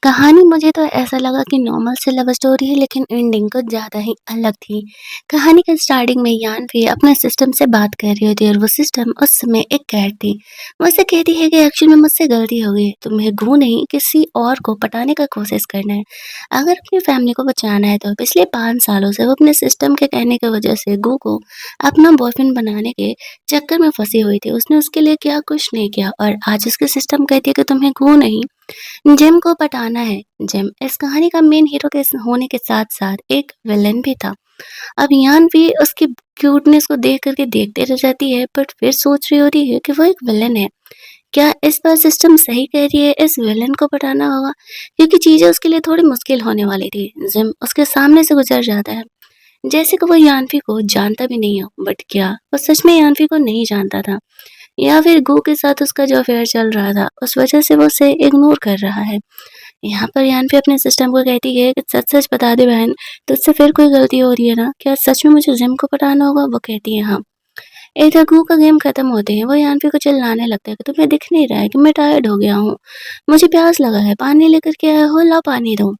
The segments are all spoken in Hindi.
कहानी मुझे तो ऐसा लगा कि नॉर्मल से लव स्टोरी है लेकिन एंडिंग कुछ ज़्यादा ही अलग थी। कहानी के स्टार्टिंग में यान्वी अपने सिस्टम से बात कर रही होती है और वो सिस्टम उस समय एक कैट थी। वो उसे कहती है कि एक्चुअल में मुझसे गलती हो गई है, तुम्हें गू नहीं किसी और को पटाने का कोशिश करना है। अगर अपनी फैमिली को बचाना है तो पिछले 5 सालों से वो अपने सिस्टम के कहने की वजह से गू को अपना बॉयफ्रेंड बनाने के चक्कर में फँसी हुई थी। उसने उसके लिए क्या कुछ नहीं किया और आज उसकी सिस्टम कहती है कि तुम्हें गू नहीं जिम को पटाना है। जिम इस कहानी का मेन हीरो के होने के साथ-साथ एक विलेन भी था। अब यान भी उसकी क्यूटनेस को देख कर के देखते रह जाती है, बट फिर सोच रही होती है कि वो एक विलेन है। क्या इस बार सिस्टम सही कह रही है, इस विलेन को पटाना होगा? क्योंकि चीज़ें उसके लिए थोड़ी मुश्किल होने वाली थी। जिम उसके सामने से गुज़र जाता है, जैसे कि वो यान्वी को जानता भी नहीं हो। बट क्या वो सच में यान्वी को नहीं जानता था? या फिर गो के साथ उसका जो अफेयर चल रहा था, उस वजह से वो उसे इग्नोर कर रहा है। यहाँ पर यान्वी अपने सिस्टम को कहती है कि सच-सच बता दे बहन, तुझसे फिर कोई गलती हो रही है ना? क्या सच में मुझे जिम को पटाना होगा? वो कहती है हाँ। इधर गू का गेम खत्म होते ही वो यान्वी को चिल्लाने लगता है कि तुम्हें दिख नहीं रहा है कि मैं टायर्ड हो गया हूँ। मुझे प्यास लगा है, पानी लेकर के आए हो? लाओ पानी दो।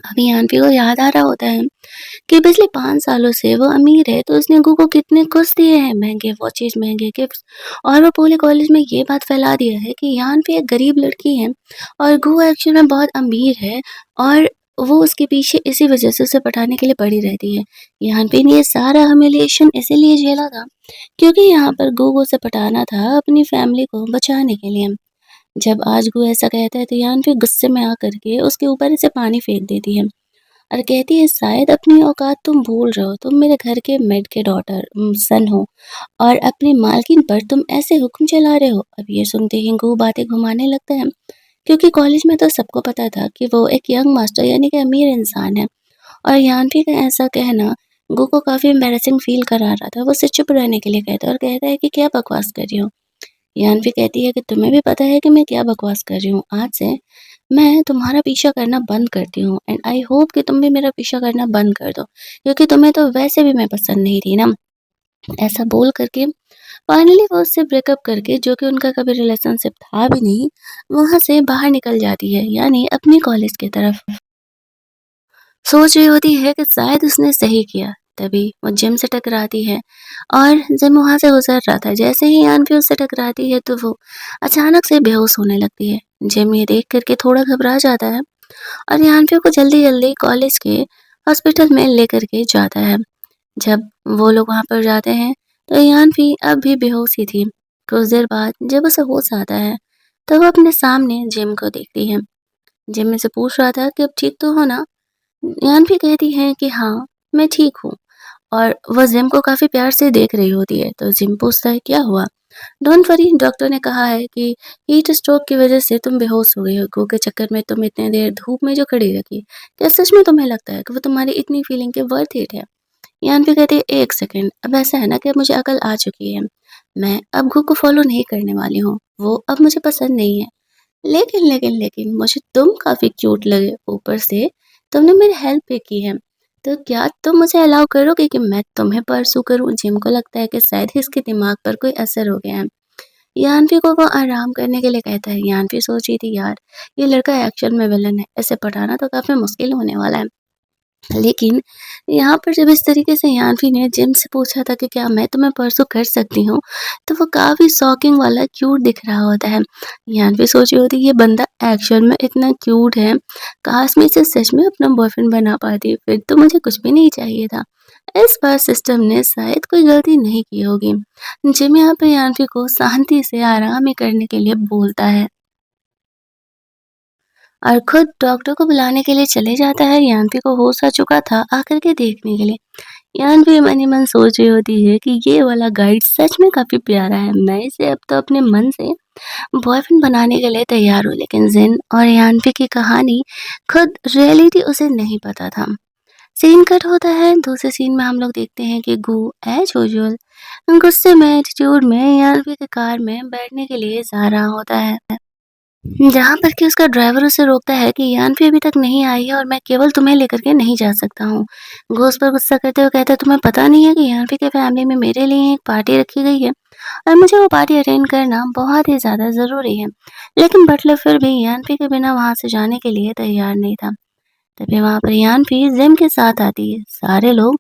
अभी यान्वी को याद आ रहा होता है कि पिछले 5 सालों से वो अमीर है, तो उसने गू को कितने कुछ दिए हैं, महँगे वॉचेज़, महँगे गिफ्ट्स, और वो पूरे कॉलेज में ये बात फैला दिया है कि यान्वी एक गरीब लड़की है और गू एक्चुअल में बहुत अमीर है, और वो उसके पीछे इसी वज़ह से उसे पटाने के लिए पड़ी रहती है। यान्वी ने ये सारा ह्यूमिलिएशन इसीलिए झेला था क्योंकि यहाँ पर गू को उसे पटाना था अपनी फैमिली को बचाने के लिए। जब आज गू ऐसा कहता है तो यान्वी गुस्से में आकर के उसके ऊपर से पानी फेंक देती है। और कहती है शायद अपनी औकात तुम भूल रहे हो, तुम मेरे घर के मेड के सन हो और अपनी मालकिन पर तुम ऐसे हुक्म चला रहे हो। अब ये सुनते ही गू बातें घुमाने लगता है क्योंकि कॉलेज में तो सबको पता था कि वो एक यंग मास्टर यानी कि अमीर इंसान है, और यान्वी का ऐसा कहना गू को काफ़ी एम्बैरेसिंग फील करा रहा था। वो उसे चुप रहने के लिए कहता है और कहता है कि क्या बकवास कर रही हो। यान्वी कहती है कि तुम्हें भी पता है कि मैं क्या बकवास कर रही हूँ। आज से मैं तुम्हारा पीछा करना बंद करती हूँ एंड आई होप कि तुम भी मेरा पीछा करना बंद कर दो, क्योंकि तुम्हें तो वैसे भी मैं पसंद नहीं थी ना। ऐसा बोल करके फाइनली वो उससे ब्रेकअप करके, जो कि उनका कभी रिलेशनशिप था भी नहीं, वहाँ से बाहर निकल जाती है, यानी अपनी कॉलेज की तरफ। सोच रही होती है कि शायद उसने सही किया। तभी वो जिम से टकराती है और जिम वहाँ से गुज़र रहा था। जैसे ही यान्वी उससे टकराती है तो वो अचानक से बेहोश होने लगती है। जिम ये देख कर के थोड़ा घबरा जाता है और यान्वी को जल्दी-जल्दी कॉलेज के हॉस्पिटल में लेकर के जाता है। जब वो लोग वहाँ पर जाते हैं तो यान्वी अब भी बेहोश ही थी। कुछ देर बाद जब उसे होश आता है तो वो अपने सामने जिम को देखती है। जिम में से पूछ रहा था कि अब ठीक तो हो ना? यान्वी कहती है कि हाँ, मैं ठीक हूँ, और वह जिम को काफ़ी प्यार से देख रही होती है। तो जिम पूछता है क्या हुआ? डोंट वरी, डॉक्टर ने कहा है कि हीट स्ट्रोक की वज़ह से तुम बेहोश हो गई हो। गो के चक्कर में तुम इतने देर धूप में जो खड़ी रही। क्या सच में तुम्हें लगता है कि वो तुम्हारी इतनी फीलिंग के वर्थ इट है? यान्वी कहती है एक सेकंड, अब ऐसा है ना कि अब मुझे अकल आ चुकी है। मैं अब गो को फ़ॉलो नहीं करने वाली हूँ। वो अब मुझे पसंद नहीं है। लेकिन मुझे तुम काफ़ी क्यूट लगे, ऊपर से तुमने मेरी हेल्प भी की है। तो क्या तुम मुझे अलाउ करोगे कि मैं तुम्हें परस्यू करूँ? जिम को लगता है कि शायद ही इसके दिमाग पर कोई असर हो गया है। यान्वी को वो आराम करने के लिए कहता है। यान्वी सोच रही थी यार, ये लड़का एक्चुअल में विलन है, इसे पटाना तो काफ़ी मुश्किल होने वाला है। लेकिन यहाँ पर जब इस तरीके से यान्वी ने जिम से पूछा था कि क्या मैं तुम्हें परस्यू कर सकती हूँ, तो वो काफ़ी शॉकिंग वाला क्यूट दिख रहा होता है। यान्वी सोच रही होती है ये बंदा एक्चुअल में इतना क्यूट है, काश मैं इसे सच में अपना बॉयफ्रेंड बना पाती, फिर तो मुझे कुछ भी नहीं चाहिए था। इस बार सिस्टम ने शायद कोई गलती नहीं की होगी। जिम यहाँ पे यान्वी को शांति से आराम ही करने के लिए बोलता है और खुद डॉक्टर को बुलाने के लिए चले जाता है। यान्वी को होश आ चुका था आकर के देखने के लिए। यान्वी मन ही मन सोच रही होती है कि ये वाला गाइड सच में काफ़ी प्यारा है। मैं इसे अब तो अपने मन से बॉयफ्रेंड बनाने के लिए तैयार हूँ। लेकिन जिन और यान्वी की कहानी खुद रियलिटी उसे नहीं पता था। सीन कट होता है। दूसरे सीन में हम लोग देखते हैं कि गू एज यूजुअल गुस्से में, एटीट्यूड में यान्वी की कार में बैठने के लिए जा रहा होता है। जहाँ पर कि उसका ड्राइवर उसे रोकता है कि यान्वी अभी तक नहीं आई है और मैं केवल तुम्हें लेकर के नहीं जा सकता हूँ। वो उस पर गुस्सा करते हुए कहता है, तुम्हें पता नहीं है कि यान्वी के फैमिली में मेरे लिए एक पार्टी रखी गई है और मुझे वो पार्टी अटेंड करना बहुत ही ज़्यादा ज़रूरी है। लेकिन बटलर फिर भी यान्वी के बिना वहाँ से जाने के लिए तैयार नहीं था। तभी वहाँ पर यान्वी जिम के साथ आती है। सारे लोग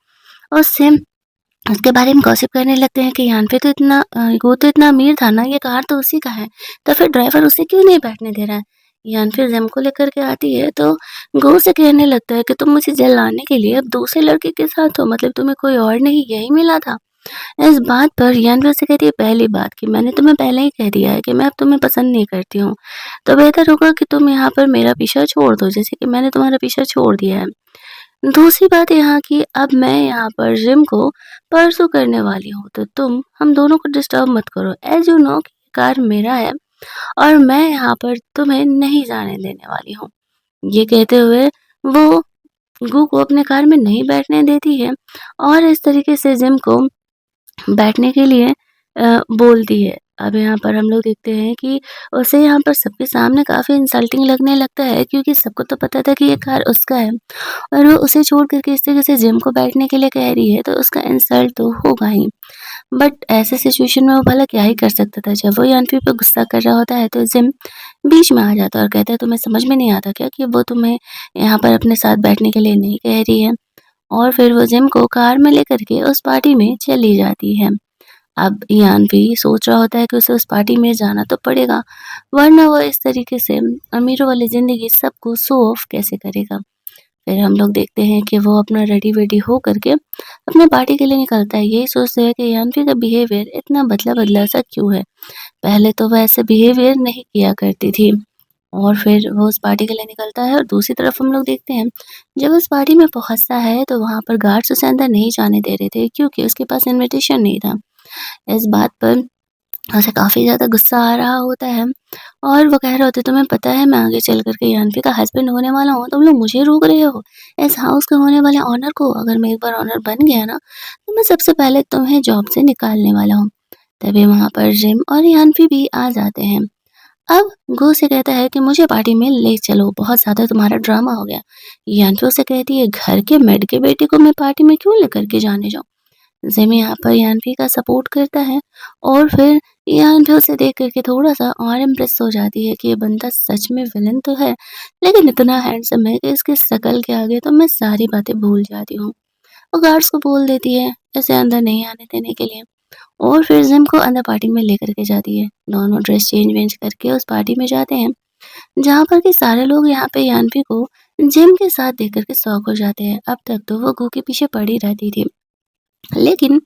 उससे उसके बारे में गॉसिप करने लगते हैं कि यान्वी तो वो तो इतना अमीर था ना, ये कार तो उसी का है, तो फिर ड्राइवर उसे क्यों नहीं बैठने दे रहा है? यान्वी जिम को लेकर के आती है तो गो उसे कहने लगता है कि तुम मुझे जलाने के लिए अब दूसरे लड़के के साथ हो, मतलब तुम्हें कोई और नहीं यही मिला था? इस बात पर यान्वी उसे कहती है, पहली बात कि मैंने तुम्हें पहले ही कह दिया है कि मैं अब तुम्हें पसंद नहीं करती हूँ, तो बेहतर होगा कि तुम यहाँ पर मेरा पीछा छोड़ दो, जैसे कि मैंने तुम्हारा पीछा छोड़ दिया है। दूसरी बात यहाँ की अब मैं यहाँ पर जिम को परसू करने वाली हूँ, तो तुम हम दोनों को डिस्टर्ब मत करो। एज़ यू नो कि कार मेरा है और मैं यहाँ पर तुम्हें नहीं जाने देने वाली हूँ। ये कहते हुए वो गू को अपने कार में नहीं बैठने देती है और इस तरीके से जिम को बैठने के लिए बोलती है। अब यहाँ पर हम लोग देखते हैं कि उसे यहाँ पर सबके सामने काफ़ी इंसल्टिंग लगने लगता है, क्योंकि सबको तो पता था कि ये कार उसका है और वो उसे छोड़ कर के इस तरीके से जिम को बैठने के लिए कह रही है, तो उसका इंसल्ट तो होगा ही। बट ऐसे सिचुएशन में वो भला क्या ही कर सकता था? जब वो यान्वी पे गुस्सा कर रहा होता है तो जिम बीच में आ जाता है और कहता है, तुम्हें समझ में नहीं आता क्या कि वो तुम्हें यहाँ पर अपने साथ बैठने के लिए नहीं कह रही है? और फिर वो जिम को कार में लेकर के उस पार्टी में चली जाती है। अब इयान भी सोच रहा होता है कि उसे उस पार्टी में जाना तो पड़ेगा, वरना वो इस तरीके से अमीरों वाली ज़िंदगी सबको शो ऑफ कैसे करेगा। फिर हम लोग देखते हैं कि वो अपना रेडी-वेडी हो करके अपने पार्टी के लिए निकलता है। यही सोचते हैं कि यान्वी का बिहेवियर इतना बदला-बदला सा क्यों है? पहले तो वो ऐसे बिहेवियर नहीं किया करती थी। और फिर वो उस पार्टी के लिए निकलता है और दूसरी तरफ हम लोग देखते हैं, जब उस पार्टी में पहुँचता है तो वहाँ पर गार्ड्स उसे अंदर नहीं जाने दे रहे थे, क्योंकि उसके पास इन्विटेशन नहीं था। इस बात पर उसे काफ़ी ज़्यादा गुस्सा आ रहा होता है और वो कह रहे होते, तुम्हें पता है मैं आगे चल कर के यान्वी का हस्बैंड होने वाला हूँ, तुम लोग मुझे रोक रहे हो। इस हाउस के होने वाले ओनर को, अगर मैं एक बार ओनर बन गया ना, तो मैं सबसे पहले तुम्हें जॉब से निकालने वाला हूँ। तभी वहाँ पर जिम और यान्वी भी आ जाते हैं। अब गो से कहता है कि मुझे पार्टी में ले चलो, बहुत ज़्यादा तुम्हारा ड्रामा हो गया। यान्वी उसे कहती है, घर के मेड के बेटे को मैं पार्टी में क्यों लेकर के जाने जाऊँ? जिमी यहाँ पर यान्वी का सपोर्ट करता है और फिर यान्वी उसे देख कर के थोड़ा-सा और इम्प्रेस हो जाती है कि ये बंदा सच में विलेन तो है, लेकिन इतना हैंडसम है कि इसकी शक्ल के आगे तो मैं सारी बातें भूल जाती हूँ। वो गार्ड्स को बोल देती है इसे अंदर नहीं आने देने के लिए और फिर जिम को अंदर पार्टी में लेकर के जाती है। दोनों ड्रेस चेंज-वेंज करके उस पार्टी में जाते हैं, जहाँ पर कि सारे लोग यहाँ पे यान्वी को जिम के साथ देख कर के शॉक हो जाते हैं। अब तक तो वो गू के पीछे पड़ी रहती थी, लेकिन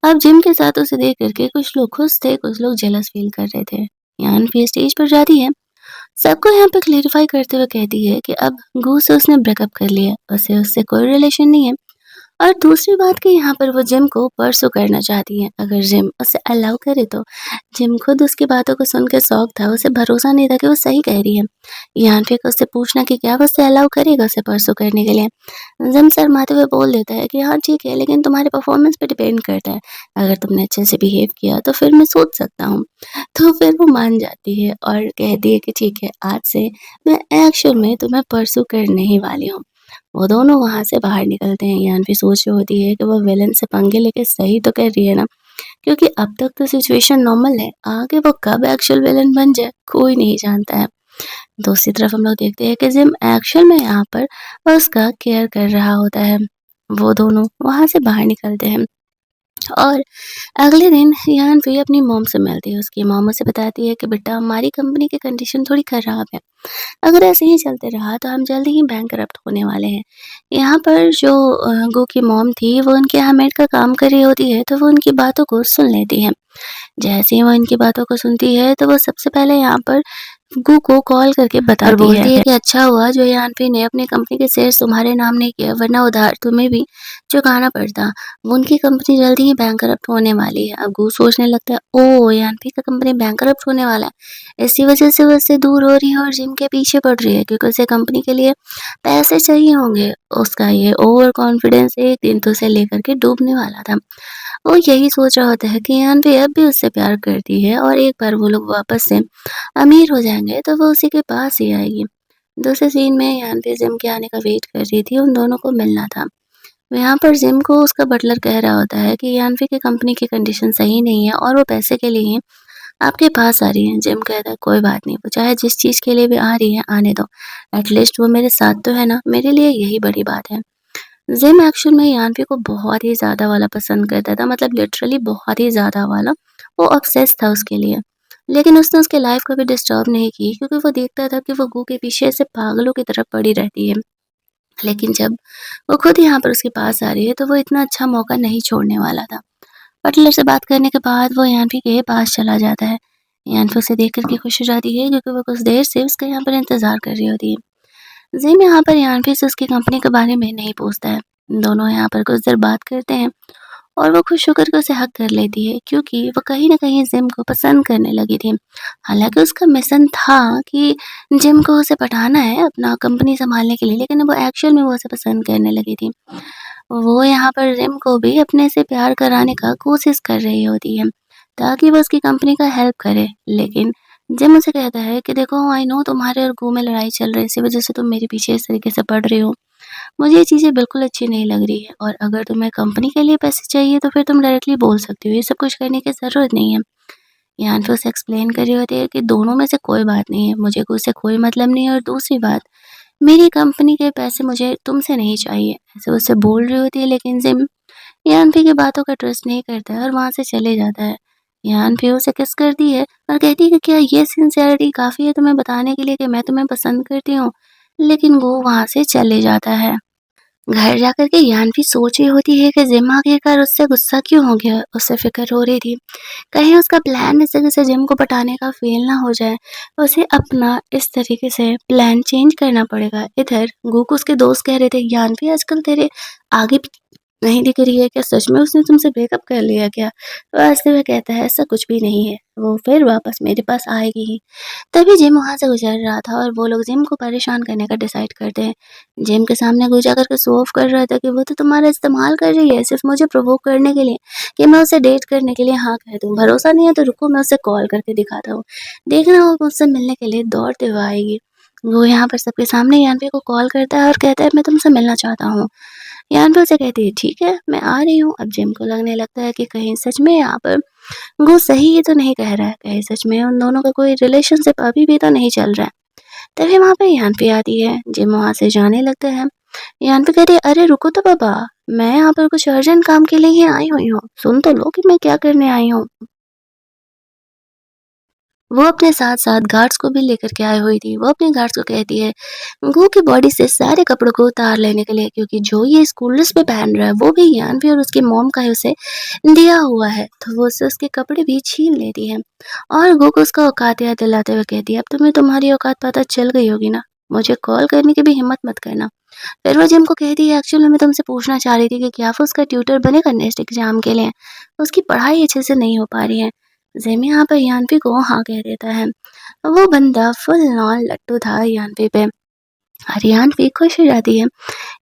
अब जिम के साथ उसे देख कर के कुछ लोग खुश थे, कुछ लोग जेलस फ़ील कर रहे थे। यान्वी स्टेज पर जाती है, सबको यहाँ पे क्लैरिफ़ाई करते हुए कहती है कि अब गू से उसने ब्रेकअप कर लिया, उसे उससे कोई रिलेशन नहीं है। और दूसरी बात कि यहाँ पर वो जिम को परसू करना चाहती हैं, अगर जिम उसे अलाउ करे तो। जिम खुद उसकी बातों को सुन के शॉक था, उसे भरोसा नहीं था कि वो सही कह रही है। यान्वी को उससे पूछना कि क्या वो उसे अलाउ करेगा उसे परसू करने के लिए। जिम शर्माते हुए बोल देता है कि हाँ ठीक है, लेकिन तुम्हारे परफॉर्मेंस पे डिपेंड करता है। अगर तुमने अच्छे से बिहेव किया तो फिर मैं सोच सकता हूँ। तो फिर वो मान जाती है और कहती है कि ठीक है, आज से मैं एक्चुअल में तुम्हें परसू करने ही वाली हूँ। वो दोनों वहाँ से बाहर निकलते हैं। यान्वी सोच रही होती है कि वो विलेन से पंगे लेके सही तो कर रही है ना, क्योंकि अब तक तो सिचुएशन नॉर्मल है, आगे वो कब एक्चुअल विलेन बन जाए कोई नहीं जानता है। दूसरी तरफ हम लोग देखते हैं कि जिम एक्चुअल में यहाँ पर उसका केयर कर रहा होता है। वो दोनों वहाँ से बाहर निकलते हैं और अगले दिन यान्वी अपनी मॉम से मिलती है। उसकी मॉम उसे बताती है कि बेटा, हमारी कंपनी की कंडीशन थोड़ी खराब है। अगर ऐसे ही चलते रहा तो हम जल्दी ही बैंकरप्ट होने वाले हैं। यहाँ पर जो गो की मॉम थी, वो उनके यहाँ मेड का काम कर रही होती है, तो वो उनकी बातों को सुन लेती है। जैसे ही वो इनकी बातों को सुनती है, तो वो सबसे पहले यहाँ पर गू को कॉल करके और बताती बोलती है कि अच्छा हुआ जो यान्वी ने अपनी कंपनी के शेयर्स तुम्हारे नाम नहीं किया, वरना उधार तुम्हें भी चुकाना पड़ता। वो उनकी कंपनी जल्दी ही बैंकरप्ट होने वाली है। अब गू सोचने लगता है, ओह! यान्वी का कंपनी बैंकरप्ट होने वाला है। इसी वजह से वो उससे दूर हो रही है और जिम के पीछे पड़ रही है, क्योंकि उसे कंपनी के लिए पैसे चाहिए होंगे। उसका ये ओवर कॉन्फिडेंस एक दिन तो उसे लेकर के डूबने वाला था। वो यही सोच रहा होता है कि यानवी अब भी उससे प्यार करती है और एक बार वो लोग वापस से अमीर हो जाएँगे तो वो उसी के पास ही आएगी। दूसरे सीन में यानवी जिम के आने का वेट कर रही थी, उन दोनों को मिलना था। यहाँ पर जिम को उसका बटलर कह रहा होता है कि यानवी की कंपनी की कंडीशन सही नहीं है और वो पैसे के लिए ही आपके पास आ रही है। जिम कहता है कोई बात नहीं, वो चाहे जिस चीज़ के लिए भी आ रही है आने दो। एटलीस्ट वो मेरे साथ तो है ना, मेरे लिए यही बड़ी बात है। जिम एक्चुअल में यानवी को बहुत ही ज़्यादा वाला पसंद करता था, मतलब लिटरली बहुत ही ज़्यादा वाला, वो ऑब्सेस्ड था उसके लिए। लेकिन उसने उसकी लाइफ़ कभी डिस्टर्ब नहीं की क्योंकि वो देखता था कि वो गू के पीछे ऐसे पागलों की तरह पड़ी रहती है। लेकिन जब वो खुद यहाँ पर उसके पास आ रही है तो वो इतना अच्छा मौका नहीं छोड़ने वाला था। बटलर से बात करने के बाद वो यान्वी के पास चला जाता है। यान्वी उसे देख कर के खुश हो जाती है क्योंकि वो कुछ देर से उसका यहाँ पर इंतज़ार कर रही होती है। ज़िम यहाँ पर यान्वी से उसकी कंपनी के बारे में नहीं पूछता है। दोनों यहाँ पर कुछ देर बात करते हैं और वो खुश होकर के उसे हग कर लेती है क्योंकि वो कहीं न कहीं जिम को पसंद करने लगी थी। हालाँकि उसका मिशन था कि जिम को उसे पढ़ाना है अपना कंपनी सँभालने के लिए, लेकिन वो एक्चुअल में वो उसे पसंद करने लगी थी। वो यहाँ पर जिम को भी अपने से प्यार कराने का कोशिश कर रही होती है, ताकि वो उसकी कंपनी का हेल्प करे। लेकिन जिम उसे कहता है कि देखो आई नो तुम्हारे और गू में लड़ाई चल रही है, इसी वज़ह से तुम मेरे पीछे इस तरीके से पड़ रही हो। मुझे ये चीज़ें बिल्कुल अच्छी नहीं लग रही है और अगर तुम्हें कंपनी के लिए पैसे चाहिए तो फिर तुम डायरेक्टली बोल सकती हो, ये सब कुछ करने की ज़रूरत नहीं है। यहाँ पे उसे एक्सप्लेन कर रही होती है कि दोनों में से कोई बात नहीं है, मुझे उससे कोई मतलब नहीं है और दूसरी बात, मेरी कंपनी के पैसे मुझे तुमसे नहीं चाहिए। ऐसे उससे बोल रही होती है लेकिन जिम यानफी की बातों का ट्रस्ट नहीं करता है और वहाँ से चले जाता है। यानफी उसे किस करती है और कहती है कि क्या ये सिंसियरिटी काफ़ी है तुम्हें बताने के लिए कि मैं तुम्हें पसंद करती हूँ? लेकिन वो वहाँ से चले जाता है। घर जाकर के यानफी सोच रही होती है कि जिम आखिरकार उससे गुस्सा क्यों हो गया? उसे फ़िक्र हो रही थी, कहीं उसका प्लान इस जगह से जिम को पटाने का फ़ेल ना हो जाए। उसे अपना इस तरीके से प्लान चेंज करना पड़ेगा। इधर गुक उसके दोस्त कह रहे थे, "यानफी आजकल तेरे आगे नहीं दिख रही है क्या? सच में उसने तुमसे ब्रेकअप कर लिया क्या?" तो हँसते हुए कहता है, "ऐसा कुछ भी नहीं है, वो फिर वापस मेरे पास आएगी ही।" तभी जिम वहाँ से गुज़र रहा था और वो लोग जिम को परेशान करने का डिसाइड करते हैं। जिम के सामने गुज़ा कर के शो ऑफ कर रहा था कि वो तो तुम्हारा इस्तेमाल कर रही है, सिर्फ़ मुझे प्रोवोक करने के लिए कि मैं उसे डेट करने के लिए हाँ कह दूँ। भरोसा नहीं है तो रुको मैं उसे कॉल करके दिखाता हूँ। देखना वो मुझसे मिलने के लिए दौड़ते हुए आएगी। वो यहाँ पर सबके सामने यान्वी को कॉल करता है और कहता है मैं तुमसे मिलना चाहता हूँ। यान्वी उसे कहती है ठीक है, मैं आ रही हूँ। अब जिम को लगने लगता है कि कहीं सच में यहाँ पर वो सही ही तो नहीं कह रहा है, कहीं सच में उन दोनों का कोई रिलेशनशिप अभी भी तो नहीं चल रहा है। तभी वहाँ पे यान्वी आती है, जिम वहाँ से जाने लगते हैं। यान्वी कहती है अरे रुको तो बाबा, मैं यहाँ पर कुछ अर्जेंट काम के लिए ही आई हुई हूँ, सुन तो लो कि मैं क्या करने आई हूँ। वो अपने साथ-साथ गार्ड्स को भी लेकर के आई हुई थी। वो अपने गार्ड्स को कहती है, गू की बॉडी से सारे कपड़ों को उतार लेने के लिए क्योंकि जो ये स्कूल ड्रेस पे पहन रहा है वो भी यान्वी और उसकी मॉम का ही उसे दिया हुआ है। तो वो उससे उसके कपड़े भी छीन लेती है और गू को उसका औकात याद दिलाते हुए कहती है, अब तुम्हें तुम्हारी औकात पता चल गई होगी ना, मुझे कॉल करने की भी हिम्मत मत करना। फिर वो जिम को कहती है एक्चुअली मैं तुमसे पूछना चाह रही थी कि क्या वो उसका ट्यूटर बनेगा नेक्स्ट एग्ज़ाम के लिए? उसकी पढ़ाई अच्छे से नहीं हो पा रही है। जिम यहाँ पर यान्वी को हाँ कह देता है। वो बंदा फुल ऑन लट्टू था यान्वी पे और यान्वी खुश हो जाती है।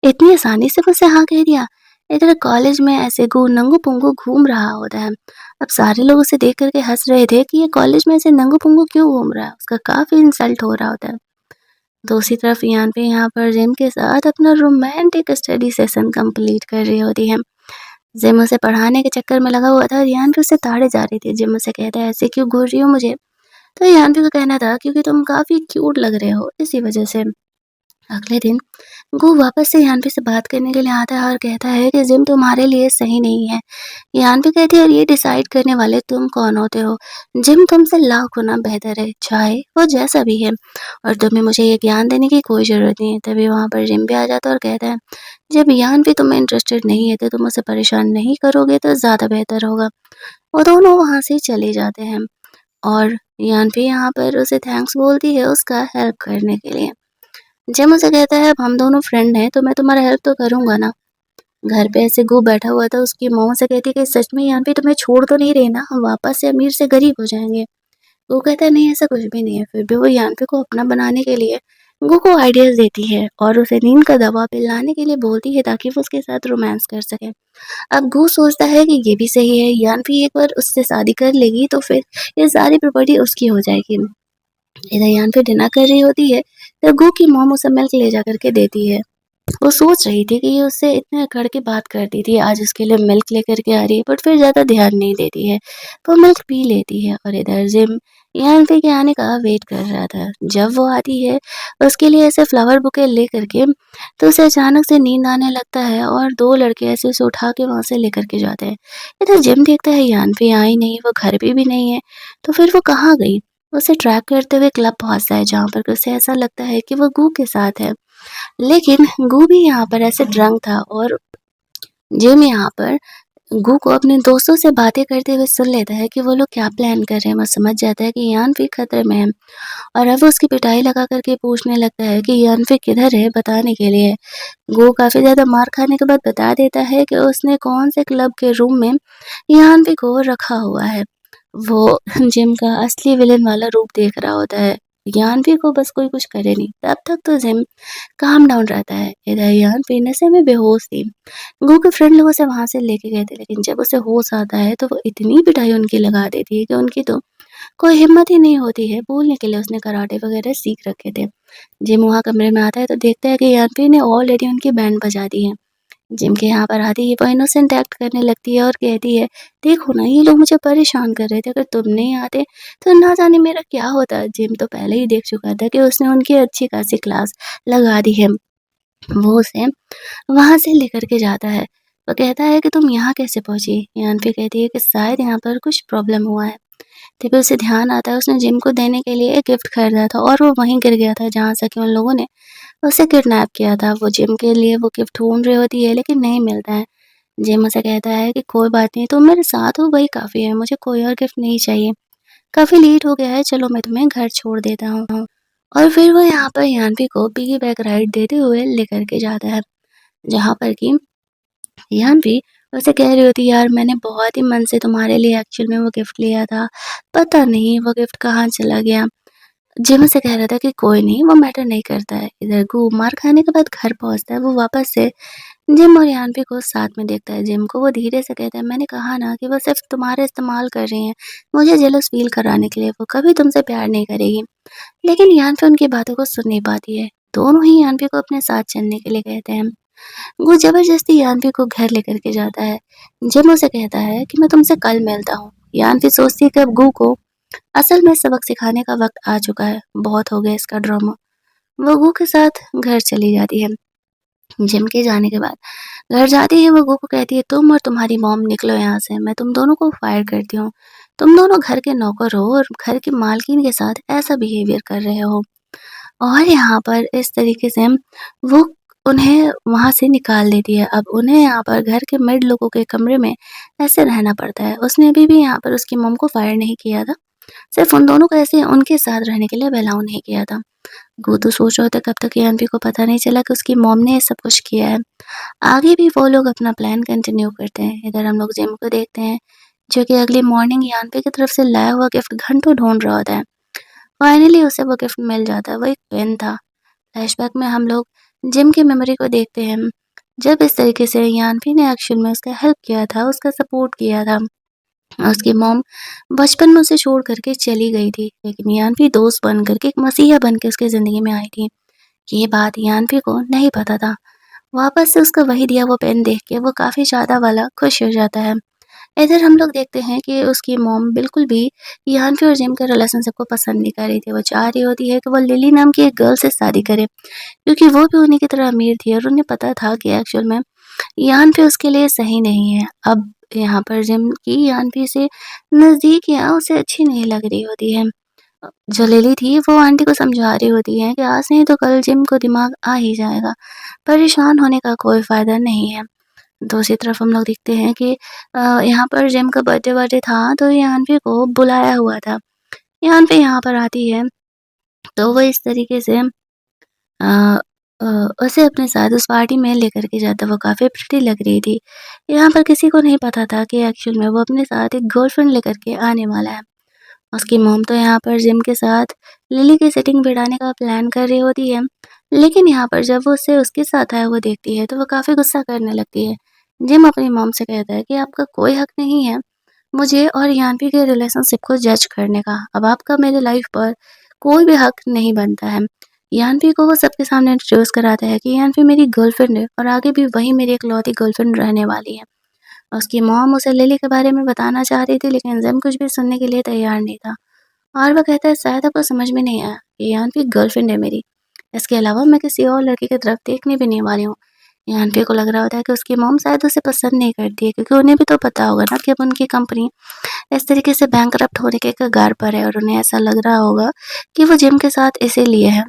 इतनी आसानी से मुझसे हाँ कह दिया। इधर कॉलेज में ऐसे नंगू-पुंगू घूम रहा होता है। अब सारे लोग उसे देख कर के हँस रहे थे कि ये कॉलेज में ऐसे नंगू-पुंगू क्यों घूम रहा है? उसका काफ़ी इंसल्ट हो रहा होता है। दूसरी तरफ यान्वी यहाँ पर जिम के साथ अपना रोमांटिक स्टडी सेशन कंप्लीट कर रही होती है। जिम उसे पढ़ाने के चक्कर में लगा हुआ था और यान्वी उसे ताड़े जा रही थी। जिम उसे कहता है ऐसे क्यों घूर रही हो मुझे? तो यान्वी का कहना था क्योंकि तुम काफ़ी क्यूट लग रहे हो इसी वज़ह से। अगले दिन वो वापस से यान्वी से बात करने के लिए आता है और कहता है कि जिम तुम्हारे लिए सही नहीं है। यान्वी कहती है और ये डिसाइड करने वाले तुम कौन होते हो? जिम तुमसे लाख गुना बेहतर है, चाहे वो जैसा भी है और तुम्हें मुझे ये ज्ञान देने की कोई ज़रूरत नहीं है। तभी वहाँ पर जिम भी आ जाता है और कहता है, जब यान्वी तुम्हें इंटरेस्टेड नहीं है तो तुम उसे परेशान नहीं करोगे तो ज़्यादा बेहतर होगा। वो दोनों वहाँ से चले जाते हैं और यान्वी यहाँ पर उसे थैंक्स बोलती है उसका हेल्प करने के लिए। जिम उसे कहता है, "अब हम दोनों फ्रेंड हैं, तो मैं तुम्हारा हेल्प तो करूँगा ना।" घर पे ऐसे गू बैठा हुआ था, उसकी मॉम उसे कहती है कि सच में यहाँ पे तुम्हें छोड़ तो नहीं रही ना? हम वापस से अमीर से गरीब हो जाएँगे। वो कहता है नहीं ऐसा कुछ भी नहीं है, फिर भी वो यानफे को अपना बनाने के लिए गो को आइडियाज़ देती है और उसे नींद का दवा पिलाने के लिए बोलती है ताकि वो उसके साथ रोमांस कर सके। अब गो सोचता है कि ये भी सही है, यानफी एक बार उससे शादी कर लेगी तो फिर ये सारी प्रॉपर्टी उसकी हो जाएगी। इधर यानफी डिनर कर रही होती है, तो गो की मॉम उसे मिल्क ले जा कर के देती है। वो सोच रही थी कि ये उससे इतने अकड़ के बात करती थी, आज उसके लिए मिल्क लेकर के आ रही है, बट फिर ज़्यादा ध्यान नहीं देती है। वो मिल्क पी लेती है और इधर जिम यान्फी के आने का वेट कर रहा था। जब वो आती है, उसके लिए ऐसे फ्लावर बुके ले करके, तो उसे अचानक से नींद आने लगता है और 2 लड़के ऐसे उसे उठा के वहाँ से लेकर के जाते हैं। इधर जिम देखता है यान्फी आई नहीं, वो घर पे भी नहीं है, तो फिर वो कहाँ गई? उसे ट्रैक करते हुए क्लब पहुँचता है, जहाँ पर उसे ऐसा लगता है कि वो गू के साथ है। लेकिन गू भी यहाँ पर ऐसे ड्रंक था और जिम यहाँ पर गू को अपने दोस्तों से बातें करते हुए सुन लेता है कि वो लोग क्या प्लान कर रहे हैं। वो समझ जाता है कि यानफी खतरे में है और अब वो उसकी पिटाई लगा करके पूछने लगता है कि यानफी किधर है बताने के लिए। गू काफ़ी ज़्यादा मार खाने के बाद बता देता है कि उसने कौन से क्लब के रूम में यानफी को रखा हुआ है। वो जिम का असली विलेन वाला रूप देख रहा होता है। यानफी को बस कोई कुछ करे नहीं, तब तक तो जिम काम डाउन रहता है। इधर यानफी नशे में बेहोश थी। गू के फ्रेंड लोग उसे वहाँ से लेके गए थे, लेकिन जब उसे होश आता है तो वो इतनी पिटाई उनकी लगा देती है कि उनकी तो कोई हिम्मत ही नहीं होती है बोलने के लिए। उसने कराटे वगैरह सीख रखे थे। जिम वहाँ कमरे में आता है तो देखता है कि यानफी ने ऑलरेडी उनकी बैंड बजा दी है। जिम के यहाँ पर आती है, वो इनोसेंट एक्ट करने लगती है और कहती है, देखो ना ये लोग मुझे परेशान कर रहे थे, अगर तुम नहीं आते तो ना जाने मेरा क्या होता। जिम तो पहले ही देख चुका था कि उसने उनकी अच्छी खासी क्लास लगा दी है। वो उसे वहाँ से लेकर के जाता है। वो कहता है कि तुम यहाँ कैसे पहुँची? यान्फी कहती है कि शायद यहाँ पर कुछ प्रॉब्लम हुआ है। तभी उसे ध्यान आता है उसने जिम को देने के लिए एक गिफ्ट खरीदा था और वो वहीं गिर गया था जहाँ से कि उन लोगों ने उसे किडनैप किया था। वो जिम के लिए वो गिफ्ट ढूँढ रही होती है लेकिन नहीं मिलता है। जिम उसे कहता है कि कोई बात नहीं, तुम मेरे साथ हो वही काफ़ी है, मुझे कोई और गिफ्ट नहीं चाहिए। काफ़ी लेट हो गया है, चलो मैं तुम्हें घर छोड़ देता हूँ। और फिर वो यहाँ पर यान्फी को पिगी बैक राइड देते हुए लेकर के जाता है, जहाँ पर कि यान्वी उसे कह रही होती है, यार मैंने बहुत ही मन से तुम्हारे लिए एक्चुअल में वो गिफ्ट लिया था, पता नहीं वो गिफ्ट कहाँ चला गया। जिम उसे कह रहा था कि कोई नहीं, वो मैटर नहीं करता है। इधर गू मार खाने के बाद घर पहुँचता है, वो वापस से जिम और यान्वी को साथ में देखता है। जिम को वो धीरे से कहता है, मैंने कहा ना कि वो सिर्फ तुम्हारा इस्तेमाल कर रही हैं, मुझे जेलस फील कराने के लिए, वो कभी तुमसे प्यार नहीं करेगी। लेकिन यान्वी उनकी बातों को सुन नहीं पाती है। दोनों ही यान्वी को अपने साथ चलने के लिए कहते हैं। वो ज़बरदस्ती यान्वी को घर लेकर के जाता है। जिम उसे कहता है कि मैं तुमसे कल मिलता हूँ। यान्वी सोचती है कि अब गू को असल में सबक सिखाने का वक़्त आ चुका है, बहुत हो गया इसका ड्रामा। वो गू के साथ घर चली जाती है। जिम के जाने के बाद घर जाते ही वो गू को कहती है, तुम और तुम्हारी मॉम निकलो यहाँ से, मैं तुम दोनों को फायर करती हूँ। तुम दोनों घर के नौकर हो और घर की मालकिन के साथ ऐसा बिहेवियर कर रहे हो। और यहाँ पर इस तरीके से वो उन्हें वहाँ से निकाल देती है। अब उन्हें यहाँ पर घर के मेड लोगों के कमरे में ऐसे रहना पड़ता है। उसने अभी भी यहाँ पर उसकी मॉम को फायर नहीं किया था। सिर्फ़ उन दोनों को ऐसे उनके साथ रहने के लिए अलाउ नहीं किया था। वो तो सोच रहा था कब तक यान्वी को पता नहीं चला कि उसकी मॉम ने ये सब कुछ किया है। आगे भी वो लोग अपना प्लान कंटिन्यू करते हैं। इधर हम लोग जिम को देखते हैं, जो कि अगली मॉर्निंग यान्वी की तरफ से लाया हुआ गिफ्ट घंटों ढूँढ रहा होता है। फाइनली उसे वो गिफ्ट मिल जाता है, वो एक पेन था। फ्लैशबैक में हम लोग जिम की मेमोरी को देखते हैं, जब इस तरीके से यान्वी ने एक्चुअल में उसका हेल्प किया था, उसका सपोर्ट किया था। उसकी मॉम बचपन में उसे छोड़ कर के चली गई थी, लेकिन यान्वी दोस्त बन कर के, एक मसीहा बन के उसकी ज़िंदगी में आई थी। ये बात यान्वी को नहीं पता था। वापस से उसका वही दिया हुआ पेन देख के वो काफ़ी ज़्यादा वाला खुश हो जाता है। इधर हम लोग देखते हैं कि उसकी मॉम बिल्कुल भी यान्वी और जिम के रिलेशनशिप को पसंद नहीं कर रही थी। वो चाह रही होती है कि वो लिली नाम की एक गर्ल से शादी करे, क्योंकि वो भी उन्हीं की तरह अमीर थी और उन्हें पता था कि एक्चुअल में यान्वी उसके लिए सही नहीं है। अब यहाँ पर जिम की यान्वी से नज़दीकियाँ उसे अच्छी नहीं लग रही होती हैं। जो लिली थी वो आंटी को समझा रही होती है कि आज नहीं तो कल जिम को दिमाग आ ही जाएगा, परेशान होने का कोई फ़ायदा नहीं है। दूसरी तरफ हम लोग देखते हैं कि यहाँ पर जिम का बर्थडे-वर्डे था तो यान्वी को बुलाया हुआ था। यान्वी यहाँ पर आती है तो वो इस तरीके से अ अ, उसे अपने साथ उस पार्टी में लेकर के जाता, वो काफ़ी प्रिटी लग रही थी। यहाँ पर किसी को नहीं पता था कि एक्चुअल में वो अपने साथ एक गर्लफ्रेंड लेकर के आने वाला है। उसकी मॉम तो यहाँ पर जिम के साथ लिली की सिटिंग भिड़ाने का प्लान कर रही होती है। लेकिन यहाँ पर जब वो उसे उसके साथ आया हुआ देखती है तो वो काफ़ी गुस्सा करने लगती है। जिम अपनी मॉम से कहता है कि आपका कोई हक नहीं है मुझे और यान्वी के रिलेशनशिप को जज करने का। अब आपका मेरे लाइफ पर कोई भी हक नहीं बनता है। यान्वी को वो सबके सामने इंट्रोड्यूस कराता है कि यान्वी मेरी गर्लफ्रेंड है और आगे भी वही मेरी इकलौती गर्लफ्रेंड रहने वाली है। उसकी मॉम उसे लिली के बारे में बताना चाह रही थी लेकिन जिम कुछ भी सुनने के लिए तैयार नहीं था। और वो कहता है शायद आपको समझ में नहीं आया कि यान्वी गर्लफ्रेंड है मेरी। इसके अलावा मैं किसी और लड़के की तरफ देखने भी नहीं वाली हूँ। यान्वी को लग रहा होता है कि उसकी मॉम शायद उसे पसंद नहीं करती है क्योंकि उन्हें भी तो पता होगा ना कि अब उनकी कंपनी इस तरीके से बैंकरप्ट होने के कगार पर है और उन्हें ऐसा लग रहा होगा कि वो जिम के साथ इसीलिए है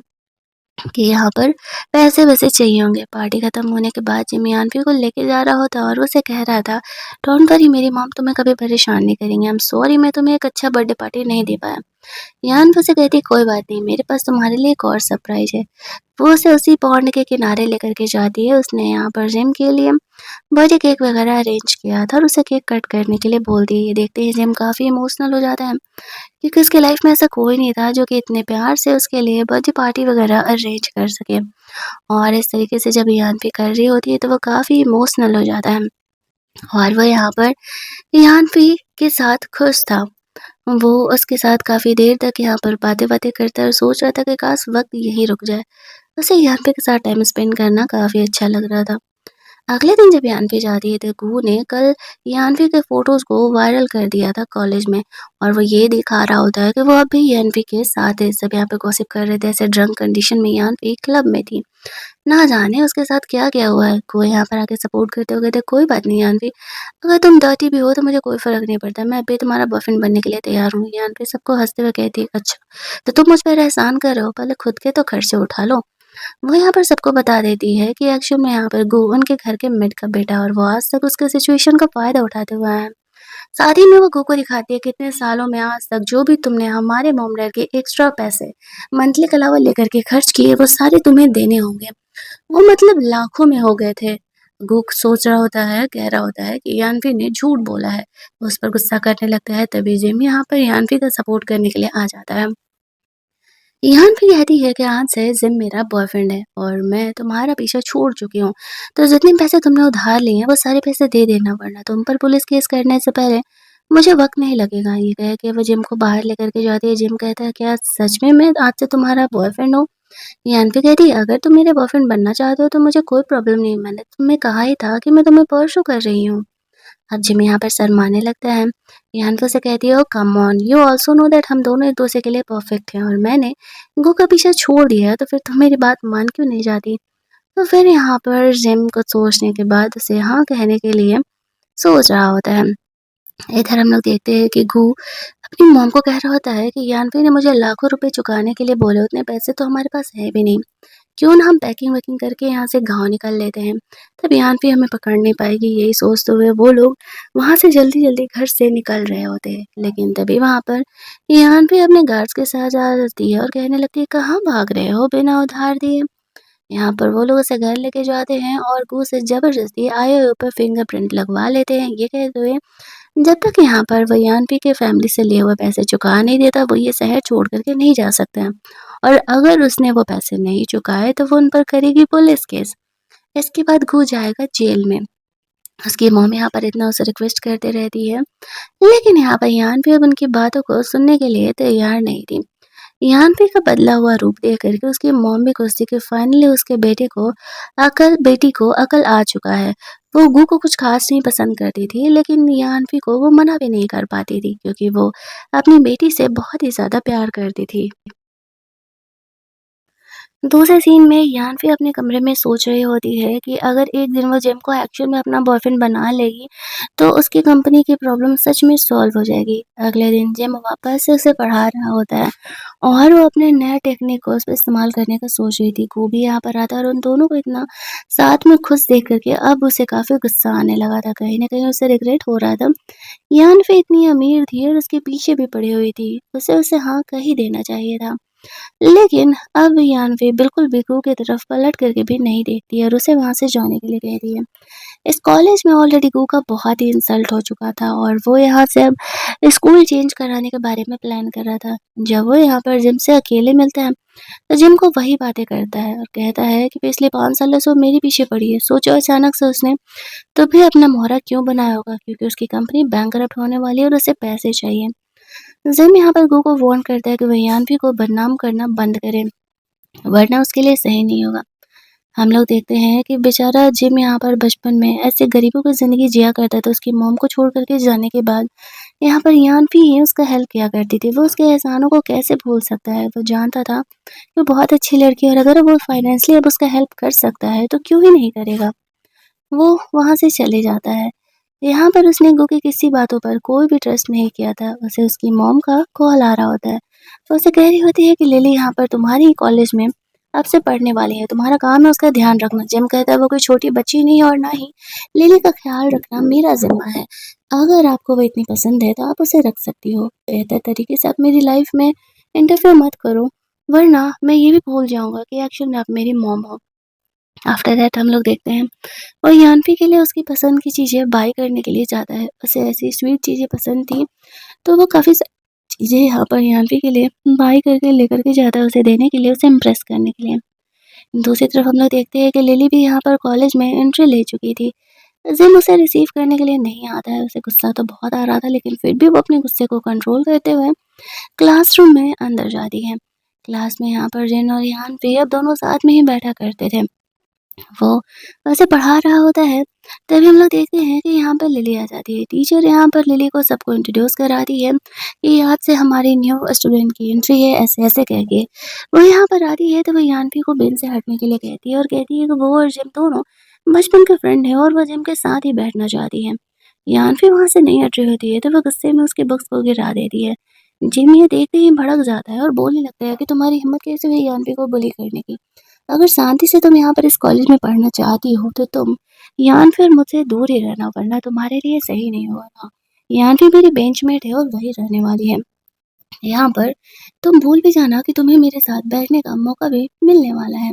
कि यहाँ पर पैसे-वैसे चाहिए होंगे। पार्टी खत्म होने के बाद जिमी आंटी को लेके जा रहा होता और उसे कह रहा था, "डोंट वरी मेरी मॉम तुम्हें कभी परेशान नहीं करेंगी। आई एम सॉरी मैं तुम्हें एक अच्छा बर्थडे पार्टी नहीं दे पाया।" यान उसे कहती, "कोई बात नहीं, मेरे पास तुम्हारे लिए एक और सरप्राइज़ है।" वो उसे उसी पॉन्ड के किनारे लेकर के जाती है। उसने यहाँ पर जिम के लिए बर्थडे केक वगैरह अरेंज किया था और उसे केक कट करने के लिए बोल दिया। ये देखते ही जिम काफ़ी इमोशनल हो जाता है क्योंकि उसकी लाइफ में ऐसा कोई नहीं था जो कि इतने प्यार से उसके लिए बर्थडे पार्टी वगैरह अरेंज कर सके। और इस तरीके से जब यान कर रही होती है तो वो काफ़ी इमोशनल हो जाता है और वो यहाँ पर यानफी के साथ खुश था। वो उसके साथ काफ़ी देर तक यहाँ पर बातें-वातें करता और सोच रहा था कि काश वक़्त यहीं रुक जाए। उसे यानफी के साथ टाइम स्पेंड करना काफ़ी अच्छा लग रहा था। अगले दिन जब यान्वी जाती है तो कुहू ने कल यान्वी के फोटोज़ को वायरल कर दिया था कॉलेज में और वो ये दिखा रहा होता है कि वो अभी यान्वी के साथ है। सब यहाँ पे गॉसिप कर रहे थे ऐसे ड्रंक कंडीशन में यान्वी क्लब में थी। ना जाने उसके साथ क्या-क्या हुआ है। कोई यहाँ पर आके सपोर्ट करते हुए कहते कोई बात नहीं यान्वी, अगर तुम डर्टी भी हो तो मुझे कोई फ़र्क नहीं पड़ता। मैं अभी तुम्हारा बॉयफ्रेंड बनने के लिए तैयार हूँ। यान्वी सबको हँसते हुए कहती है अच्छा, तो तुम मुझ पर एहसान कर रहे हो, पहले खुद के तो खर्चे उठा लो। वो यहाँ पर सबको बता देती है कि एक्चुअल में यहाँ पर गो उनके घर के मेड का बेटा है और वो आज तक उसके सिचुएशन का फ़ायदा उठाते हुए आया है। साथ ही में वो गो को दिखाती है कितने सालों में आज तक जो भी तुमने हमारे मॉम डैड के एक्स्ट्रा पैसे मंथली के अलावा लेकर के खर्च किए वो सारे तुम्हें देने होंगे। वो मतलब लाखों में हो गए थे। गो सोच रहा होता है, कह रहा होता है कि यान्वी ने झूठ बोला है। वो उस पर गुस्सा करने लगता है तभी जिम यहाँ पर यान्वी का सपोर्ट करने के लिए आ जाता है। ईहान भी कहती है कि आज से जिम मेरा बॉयफ्रेंड है और मैं तुम्हारा पीछा छोड़ चुकी हूँ। तो जितने पैसे तुमने उधार लिए हैं वो सारे पैसे दे देना वरना तुम पर पुलिस केस करने से पहले मुझे वक़्त नहीं लगेगा। ये कह के वो जिम को बाहर लेकर के जाती है। जिम कहता है क्या सच में मैं आज से तुम्हारा बॉयफ्रेंड हूँ? ईहान भी कहती है अगर तुम मेरे बॉयफ्रेंड बनना चाहते हो तो मुझे कोई प्रॉब्लम नहीं है। मैंने तुम्हें कहा ही था कि मैं तुम्हें परसू कर रही हूँ। अब जिमी यहाँ पर शर्माने लगता है। यान्को से कहती है, "oh come on, you also know that हम दोनों एक-दूसरे के लिए परफेक्ट हैं और मैंने गो का पीछा छोड़ दिया है, तो फिर तुम मेरी बात मान क्यों नहीं जाती?" तो फिर यहाँ पर जिम कुछ सोचने के बाद उसे हाँ कहने के लिए सोच रहा होता है। इधर हम लोग देखते हैं कि गू अपनी मॉम को कह रहा होता है कि यान्वी ने मुझे लाखों रुपए चुकाने के लिए बोले, उतने पैसे तो हमारे पास है भी नहीं। क्यों ना हम पैकिंग-वैकिंग करके यहाँ से गाँव निकल लेते हैं, तब यान्वी हमें पकड़ नहीं पाएगी। यही सोचते हुए वो लोग वहाँ से जल्दी-जल्दी घर से निकल रहे होते हैं। लेकिन तभी वहाँ पर यान्वी अपने गार्ड्स के साथ जाती है और कहने लगती है, "कहाँ भाग रहे हो बिना उधार दिए?" यहाँ पर वो लोग उसे घर लेके जाते हैं और गू से ज़बरदस्ती आईओ पर फिंगरप्रिंट लगवा लेते हैं। ये कहते हुए जब तक यहाँ पर वो यान्वी के फैमिली से लिए हुए पैसे चुका नहीं देता, वो ये शहर छोड़ कर के नहीं जा सकता है और अगर उसने वो पैसे नहीं चुकाए, तो वो उन पर करेगी पुलिस केस। इसके बाद गू जाएगा जेल में। उसकी मॉम यहाँ पर इतना उसे रिक्वेस्ट करते रहती है, लेकिन यहाँ पर यान्वी अब उनकी बातों को सुनने के लिए तैयार नहीं थी। यान्वी का बदला हुआ रूप देख कर के उसकी मॉम भी खुश थी कि फाइनली उसके बेटी को अकल आ चुका है। वो गू को कुछ खास नहीं पसंद करती थी, लेकिन यान्वी को वो मना भी नहीं कर पाती थी क्योंकि वो अपनी बेटी से बहुत ही ज़्यादा प्यार करती थी। दूसरे सीन में यान्वी अपने कमरे में सोच रही होती है कि अगर एक दिन वो जिम को एक्चुअल में अपना बॉयफ्रेंड बना लेगी, तो उसकी कंपनी की प्रॉब्लम सच में सॉल्व हो जाएगी। अगले दिन जिम वापस से उसे पढ़ा रहा होता है और वो अपने नए टेक्निक को उस पे इस्तेमाल करने का सोच रही थी। वो भी यहाँ पर आता है और उन दोनों को इतना साथ में खुश देख कर के अब उसे काफ़ी गुस्सा आने लगा था। कहीं न कहीं उसे रिग्रेट हो रहा था। यान्वी इतनी अमीर थी और उसके पीछे भी पड़ी हुई थी। उसे हाँ कह ही देना चाहिए था। लेकिन अब यान्वी बिल्कुल भी गू की तरफ पलट करके भी नहीं देखती है और उसे वहाँ से जाने के लिए कहती है। इस कॉलेज में ऑलरेडी गू का बहुत ही इंसल्ट हो चुका था और वो यहाँ से अब स्कूल चेंज कराने के बारे में प्लान कर रहा था। जब वो यहाँ पर जिम से अकेले मिलता है तो जिम को वही बातें करता है और कहता है कि पिछले 5 सालों से वो मेरे पीछे पड़ी है। सोचो अचानक से उसने तभी अपना मोहरा क्यों बनाया होगा, क्योंकि उसकी कंपनी बैंकरप्ट होने वाली है और उसे पैसे चाहिए। जिम यहाँ पर गो को वार्न करता है कि वह यान्वी को बदनाम करना बंद करे, वरना उसके लिए सही नहीं होगा। हम लोग देखते हैं कि बेचारा जिम यहाँ पर बचपन में ऐसे गरीबों की ज़िंदगी जिया करता था। उसकी मॉम को छोड़ कर के जाने के बाद यहाँ पर यान्वी ही उसका हेल्प किया करती थी। वो उसके एहसानों को कैसे भूल सकता है? वो जानता था कि वो बहुत अच्छी लड़की है और अगर वो फाइनेंशियली अब उसका हेल्प कर सकता है तो क्यों ही नहीं करेगा? वो वहाँ से चले जाता है। यहाँ पर उसने गो की किसी बातों पर कोई भी ट्रस्ट नहीं किया था। उसे उसकी मॉम का कॉल आ रहा होता है। वो उसे कह रही होती है कि लिली यहाँ पर तुम्हारी ही कॉलेज में अब से पढ़ने वाली है। तुम्हारा काम है उसका ध्यान रखना। जिम कहता है वो कोई छोटी बच्ची नहीं है और ना ही लिली का ख्याल रखना मेरा ज़िम्मा है। अगर आपको वो इतनी पसंद है तो आप उसे रख सकती हो। बेहतर तरीके से आप मेरी लाइफ में इंटरफेयर मत करो, वरना मैं ये भी भूल जाऊँगा कि एक्चुअल में आप मेरी मॉम हो। आफ्टर दैट हम लोग देखते हैं और यान्वी के लिए उसकी पसंद की चीज़ें बाय करने के लिए जाता है। उसे ऐसी स्वीट चीज़ें पसंद थी, तो वो काफ़ी सारी चीज़ें यहाँ पर यान्वी के लिए बाय करके लेकर के जाता है, उसे देने के लिए, उसे इम्प्रेस करने के लिए। दूसरी तरफ हम लोग देखते हैं कि लिली भी यहाँ पर कॉलेज में एंट्री ले चुकी थी। जिम उसे रिसीव करने के लिए नहीं आता है, उसे गुस्सा तो बहुत आ रहा था, लेकिन फिर भी वो अपने गुस्से को कंट्रोल करते हुए क्लासरूम में अंदर जाती है। क्लास में यहाँ पर जिन और यान्वी अब दोनों साथ में ही बैठा करते थे। वो वैसे पढ़ा रहा होता है, तभी हम लोग देखते हैं कि यहाँ पर लिली आ जाती है। टीचर यहाँ पर लिली को सबको इंट्रोड्यूस कराती है कि आज से हमारी न्यू स्टूडेंट की एंट्री है, ऐसे-ऐसे कह के। वो यहाँ पर आती है तो वो यान्वी को बेंच से हटने के लिए कहती है और कहती है कि वो और जिम दोनों बचपन के फ्रेंड हैं और वो जिम के साथ ही बैठना चाहती है। यान्वी वहाँ से नहीं हट रही होती है तो वो गुस्से में उसकी बुक्स को गिरा देती है। जिम ये देखते ही भड़क जाता है और बोलने लगता है कि तुम्हारी हिम्मत कैसे हुई यान्वी को बुली करने की? अगर शांति से तुम यहाँ पर इस कॉलेज में पढ़ना चाहती हो तो तुम यान फिर मुझसे दूर ही रहना, वरना तुम्हारे लिए सही नहीं होगा। यान भी मेरी बेंचमेट है और वही रहने वाली है। यहाँ पर तुम भूल भी जाना कि तुम्हें मेरे साथ बैठने का मौका भी मिलने वाला है।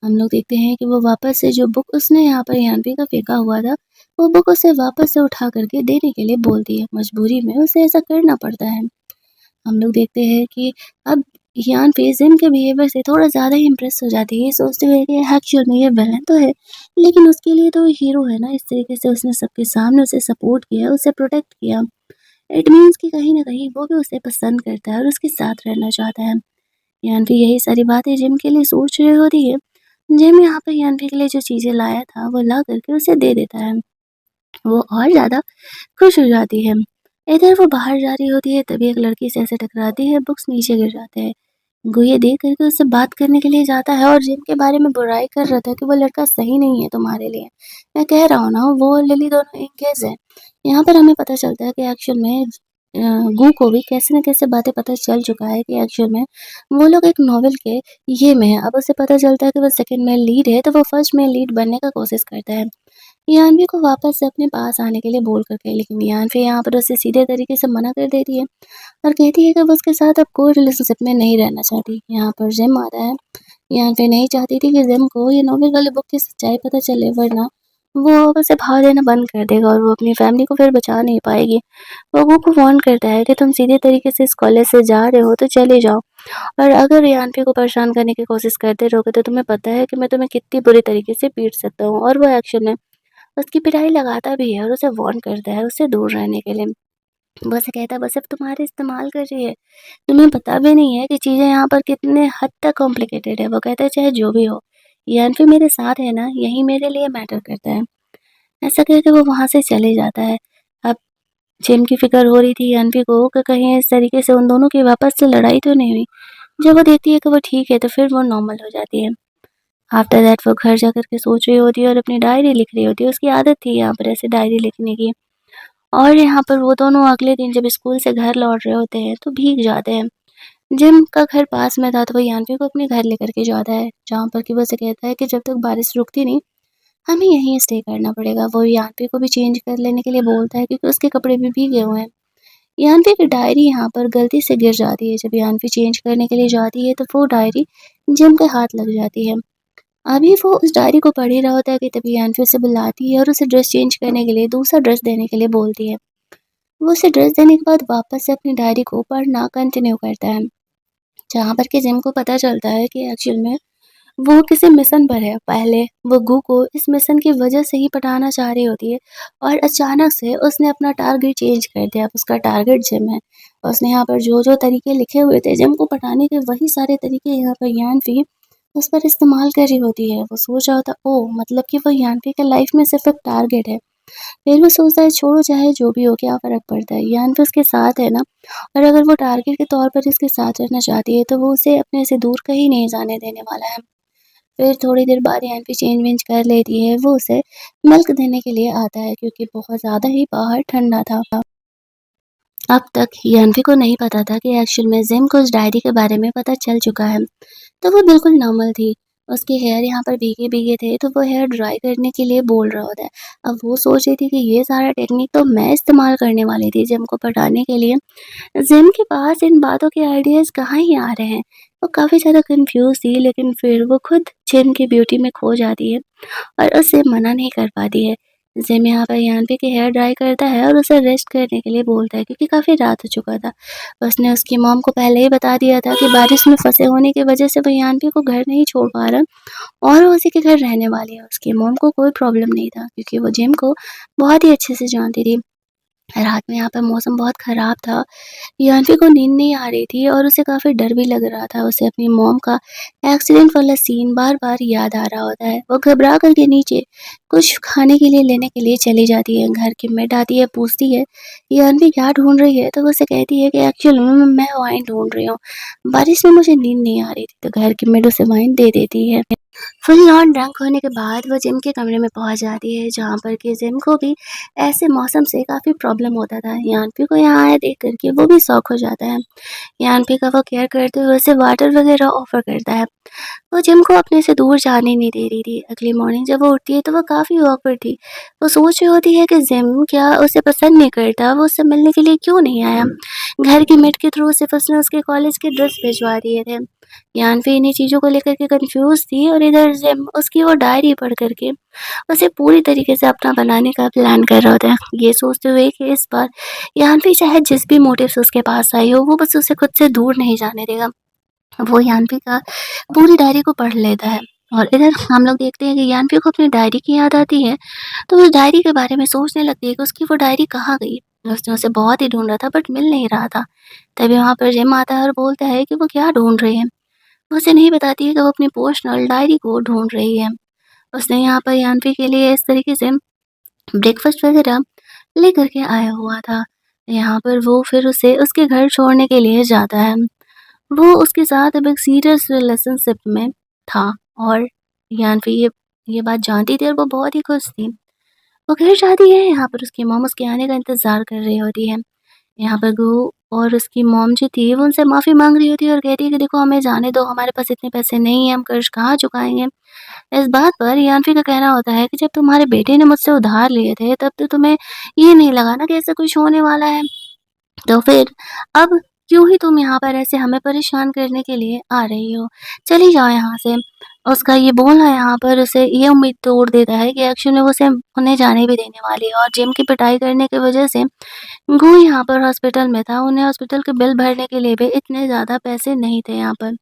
हम लोग देखते हैं कि वो वापस से जो बुक उसने यहाँ पर यान्वी का फेंका हुआ था, वो बुक उसे वापस से उठा करके देने के लिए बोलती है। मजबूरी में उसे ऐसा करना पड़ता है। हम लोग देखते हैं कि अब यान फेज़िन के बिहेवियर से थोड़ा ज़्यादा ही इम्प्रेस हो जाती है। ये सोचते हुए कि एक्चुअल में ये विलेन तो है, लेकिन उसके लिए तो हीरो है ना। इस तरीके से उसने सबके सामने उसे सपोर्ट किया, उसे प्रोटेक्ट किया। इट मीन्स कि कहीं न कहीं वो भी उसे पसंद करता है और उसके साथ रहना चाहता है। यान्वी यही सारी बातें जिम के लिए सोच रही होती है। जिम यहाँ पे यान्वी के लिए जो चीज़ें लाया था, वो ला कर के उसे दे देता है। वो और ज़्यादा खुश हो जाती है। इधर वो बाहर जा रही होती है, तभी एक लड़की से ऐसे टकराती है, बुक्स नीचे गिर जाते हैं। वो ये देख कर के उससे बात करने के लिए जाता है और जिम के बारे में बुराई कर रहा था कि वो लड़का सही नहीं है तुम्हारे लिए। मैं कह रहा हूँ ना, वो और लिली दोनों एंगेज हैं। यहाँ पर हमें पता चलता है कि एक्चुअल में गू को भी कैसे न कैसे बातें पता चल चुका है कि एक्चुअल में वो लोग एक नॉवेल के ये में है। अब उसे पता चलता है कि वो सेकंड मेल लीड है, तो वो फर्स्ट मेल लीड बनने का कोशिश करता है। यान्वी को वापस से अपने पास आने के लिए बोल कर के, लेकिन यान्वी यहाँ पर उसे सीधे तरीके से मना कर देती है और कहती है कि वो उसके साथ अब कोई रिलेशनशिप में नहीं रहना चाहती। यहाँ पर जिम आता है। यान्वी नहीं चाहती थी कि जिम को ये नोवेल वाले बुक की सच्चाई पता चले, वरना वो अब उसे भाव देना बंद कर देगा और वो अपनी फैमिली को फिर बचा नहीं पाएगी। वो गो को वार्न करता है कि तुम सीधे तरीके से इस कॉलेज से जा रहे हो तो चले जाओ, और अगर यान्वी को परेशान करने की कोशिश करते रहोगे तो तुम्हें पता है कि मैं तुम्हें कितनी बुरी तरीके से पीट सकता हूँ। और वो एक्शन में उसकी पिटाई लगाता भी है और उसे वार्न करता है उससे दूर रहने के लिए। वो उसे कहता है, "वो सिर्फ़ तुम्हारे इस्तेमाल कर रही है। तुम्हें पता भी नहीं है कि चीज़ें यहाँ पर कितने हद तक कॉम्प्लिकेटेड है।" वो कहता है, "चाहे जो भी हो, यान्वी मेरे साथ है ना, यही मेरे लिए मैटर करता है।" ऐसा कह के वो वहाँ से चले जाता है। अब जिम की फ़िक्र हो रही थी यान्वी को कि कहीं इस तरीके से उन दोनों की वापस से लड़ाई तो नहीं हुई। जब वो देखती है कि वो ठीक है, तो फिर वो नॉर्मल हो जाती है। आफ्टर दैट वो घर जाकर के सोच रही होती है और अपनी डायरी लिख रही होती है। उसकी आदत थी यहाँ पर ऐसे डायरी लिखने की। और यहाँ पर वो दोनों अगले दिन जब स्कूल से घर लौट रहे होते हैं तो भीग जाते हैं। जिम का घर पास में था तो वो यान्वी को अपने घर लेकर के जाता है, जहाँ पर कि वो उसे कहता है कि जब तक बारिश रुकती नहीं, हमें यहीं स्टे करना पड़ेगा। वो यान्वी को भी चेंज कर लेने के लिए बोलता है क्योंकि उसके कपड़े भी भीगे हुए हैं। यान्वी की डायरी यहाँ पर गलती से गिर जाती है। जब यान्वी चेंज करने के लिए जाती है तो वो डायरी जिम के हाथ लग जाती है। अभी वो उस डायरी को पढ़ ही रहा होता है कि तभी यान्वी उसे बुलाती है और उसे ड्रेस चेंज करने के लिए दूसरा ड्रेस देने के लिए बोलती है। वो उसे ड्रेस देने के बाद वापस से अपनी डायरी को पढ़ना कंटिन्यू करता है, जहाँ पर कि जिम को पता चलता है कि एक्चुअल में वो किसी मिशन पर है। पहले वो गू को इस मिशन की वजह से ही पटाना चाह रही होती है और अचानक से उसने अपना टारगेट चेंज कर दिया। अब उसका टारगेट जिम है। और उसने यहाँ पर जो-जो तरीके लिखे हुए थे जिम को पटाने के, वही सारे तरीके यहाँ पर यान्वी उस पर इस्तेमाल कर रही होती है। वो सोच रहा होता है, ओह! मतलब कि वो यान्वी के लाइफ में सिर्फ़ एक टारगेट है। फिर वो सोचता है छोड़ो, चाहे जो भी हो, क्या फ़र्क पड़ता है, यान्वी उसके साथ है ना। और अगर वो टारगेट के तौर पर इसके साथ रहना चाहती है तो वो उसे अपने से दूर कहीं नहीं जाने देने वाला है। फिर थोड़ी देर बाद यान्वी चेंज-वेंज कर लेती है, वो उसे मिल्क देने के लिए आता है क्योंकि बहुत ज़्यादा ही बाहर ठंडा था। अब तक यान्वी को नहीं पता था कि एक्चुअल में जिम को उस डायरी के बारे में पता चल चुका है। तो वो बिल्कुल नॉर्मल थी। उसके हेयर यहाँ पर भीगे-भीगे थे तो वो हेयर ड्राई करने के लिए बोल रहा होता है। अब वो सोच रही थी कि ये सारा टेक्निक तो मैं इस्तेमाल करने वाली थी जिम को पटाने के लिए। जिम के पास इन बातों के आइडियाज़ कहाँ ही आ रहे हैं। वो काफ़ी ज़्यादा कन्फ्यूज़ थी, लेकिन फिर वो खुद जिम की ब्यूटी में खो जाती है और उसे मना नहीं कर पाती है। जिम यहाँ पर यान्वी के हेयर ड्राई करता है और उसे रेस्ट करने के लिए बोलता है क्योंकि काफ़ी रात हो चुका था। उसने उसकी मॉम को पहले ही बता दिया था कि बारिश में फँसे होने की वजह से वो यान्वी को घर नहीं छोड़ पा रहा और वो उसी के घर रहने वाली है। उसकी मॉम को कोई प्रॉब्लम नहीं था क्योंकि वो जिम को बहुत ही अच्छे से जानती थी। रात में यहाँ पे मौसम बहुत ख़राब था। यान्वी को नींद नहीं आ रही थी और उसे काफ़ी डर भी लग रहा था। उसे अपनी मॉम का एक्सीडेंट वाला सीन बार-बार याद आ रहा होता है। वो घबरा कर के नीचे कुछ खाने के लिए लेने के लिए चली जाती है। घर की मेड आती है, पूछती है, "यान्वी क्या ढूँढ रही है?" तो वो उसे कहती है कि एक्चुअल में मैं वाइन ढूँढ रही हूँ। बारिश में मुझे नींद नहीं आ रही थी। तो घर की मेड उसे वाइन दे देती है। फुल ऑन ड्रंक होने के बाद वो जिम के कमरे में पहुँच जाती है, जहाँ पर कि जिम को भी ऐसे मौसम से काफ़ी प्रॉब्लम होता था। यान्वी को यहाँ आया देख कर के वो भी शॉक हो जाता है। यान्वी का वो केयर करते हुए उसे वाटर वगैरह ऑफ़र करता है। वो जिम को अपने से दूर जाने नहीं दे रही थी। अगली मॉर्निंग जब वो उठती है तो वो काफ़ी ऑकवर्ड थी। वो सोच रही होती है कि जिम क्या उसे पसंद नहीं करता, वो उससे मिलने के लिए क्यों नहीं आया? घर की मेड के थ्रू सिर्फ़ उसने उसके कॉलेज के ड्रेस भिजवा दिए थे। यान्वी इन्हीं चीज़ों को लेकर के कन्फ्यूज़ थी और इधर जिम उसकी वो डायरी पढ़ कर के उसे पूरी तरीके से अपना बनाने का प्लान कर रहा होता है। ये सोचते हुए कि इस बार यान्वी चाहे जिस भी मोटिव से उसके पास आई हो, वो बस उसे खुद से दूर नहीं जाने देगा। वो यान्वी का पूरी डायरी को पढ़ लेता है और इधर हम लोग देखते हैं कि यान्वी को अपनी डायरी की याद आती है, तो उस डायरी के बारे में सोचने लगती है कि उसकी वो डायरी कहाँ गई? उसने उसे बहुत ही ढूँढा था बट मिल नहीं रहा था। तभी वहाँ पर जिम आता है और बोलता है कि वो क्या ढूँढ रहे हैं? वो उसे नहीं बताती है कि वो अपनी पर्सनल डायरी को ढूँढ रही है। उसने यहाँ पर यान्वी के लिए इस तरीके से ब्रेकफ़ास्ट वग़ैरह लेकर के आया हुआ था। यहाँ पर वो फिर उसे उसके घर छोड़ने के लिए जाता है। वो उसके साथ अब एक सीरियस रिलेशनशिप में था और यान्वी ये बात जानती थी और वो बहुत ही खुश थी। वो घर जाती है, यहाँ पर उसकी मॉम उसके आने का इंतज़ार कर रही होती है। यहाँ पर वो और उसकी मॉम जो थी वो उनसे माफ़ी माँग रही होती है और कहती है कि देखो हमें जाने दो, हमारे पास इतने पैसे नहीं हैं, हम कर्ज़ कहाँ चुकाएँगे। इस बात पर यान्वी का कहना होता है कि जब तुम्हारे बेटे ने मुझसे उधार लिए थे तब तो तुम्हें ये नहीं लगा ना कि ऐसा कुछ होने वाला है। तो फिर अब क्यों ही तुम यहाँ पर ऐसे हमें परेशान करने के लिए आ रही हो? चली जाओ यहाँ से। उसका ये बोलना यहाँ पर उसे ये उम्मीद तोड़ देता है कि एक्चुअल में वो उसे उन्हें जाने भी देने वाली है और जिम की पिटाई करने की वज़ह से वो यहाँ पर हॉस्पिटल में था। उन्हें हॉस्पिटल के बिल भरने के लिए भी इतने ज़्यादा पैसे नहीं थे यहाँ पर।